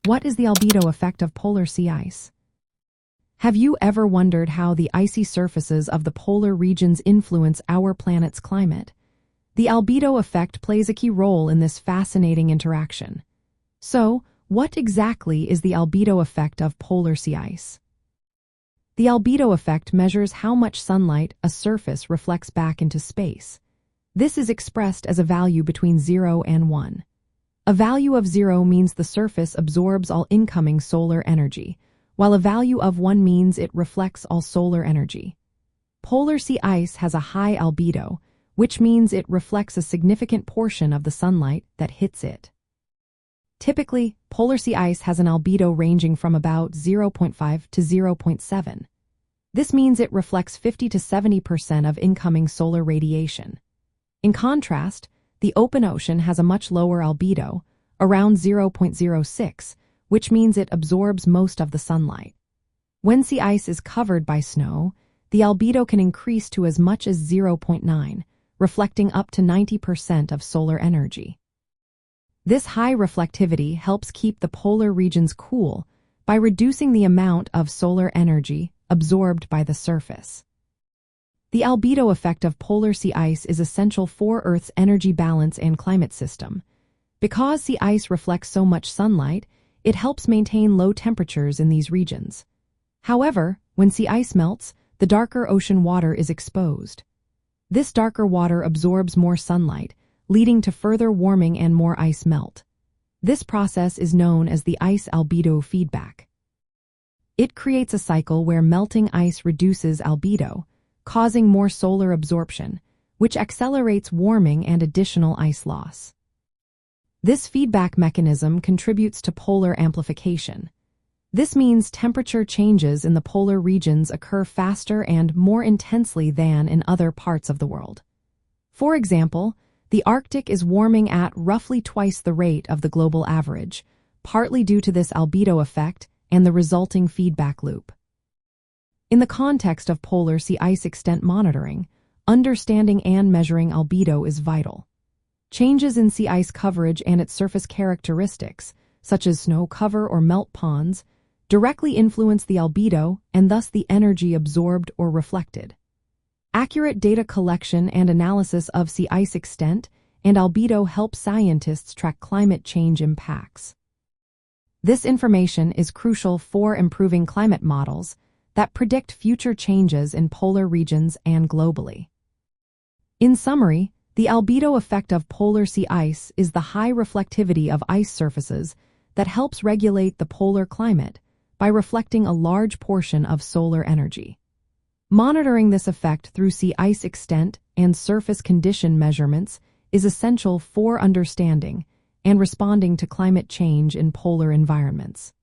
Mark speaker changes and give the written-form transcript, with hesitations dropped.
Speaker 1: What is the albedo effect of polar sea ice? Have you ever wondered how the icy surfaces of the polar regions influence our planet's climate? The albedo effect plays a key role in this fascinating interaction. So, what exactly is the albedo effect of polar sea ice? The albedo effect measures how much sunlight a surface reflects back into space. This is expressed as a value between 0 and 1. A value of 0 means the surface absorbs all incoming solar energy, while a value of 1 means it reflects all solar energy. Polar sea ice has a high albedo, which means it reflects a significant portion of the sunlight that hits it. Typically, polar sea ice has an albedo ranging from about 0.5 to 0.7. This means it reflects 50 to 70% of incoming solar radiation. In contrast, the open ocean has a much lower albedo, around 0.06, which means it absorbs most of the sunlight. When sea ice is covered by snow, the albedo can increase to as much as 0.9, reflecting up to 90% of solar energy. This high reflectivity helps keep the polar regions cool by reducing the amount of solar energy absorbed by the surface. The albedo effect of polar sea ice is essential for Earth's energy balance and climate system. Because sea ice reflects so much sunlight, it helps maintain low temperatures in these regions. However, when sea ice melts, the darker ocean water is exposed. This darker water absorbs more sunlight, leading to further warming and more ice melt. This process is known as the ice-albedo feedback. It creates a cycle where melting ice reduces albedo, causing more solar absorption, which accelerates warming and additional ice loss. This feedback mechanism contributes to polar amplification. This means temperature changes in the polar regions occur faster and more intensely than in other parts of the world. For example, the Arctic is warming at roughly twice the rate of the global average, partly due to this albedo effect and the resulting feedback loop. In the context of polar sea ice extent monitoring, understanding and measuring albedo is vital. Changes in sea ice coverage and its surface characteristics, such as snow cover or melt ponds, directly influence the albedo and thus the energy absorbed or reflected. Accurate data collection and analysis of sea ice extent and albedo help scientists track climate change impacts. This information is crucial for improving climate models that predict future changes in polar regions and globally. In summary, the albedo effect of polar sea ice is the high reflectivity of ice surfaces that helps regulate the polar climate by reflecting a large portion of solar energy. Monitoring this effect through sea ice extent and surface condition measurements is essential for understanding and responding to climate change in polar environments.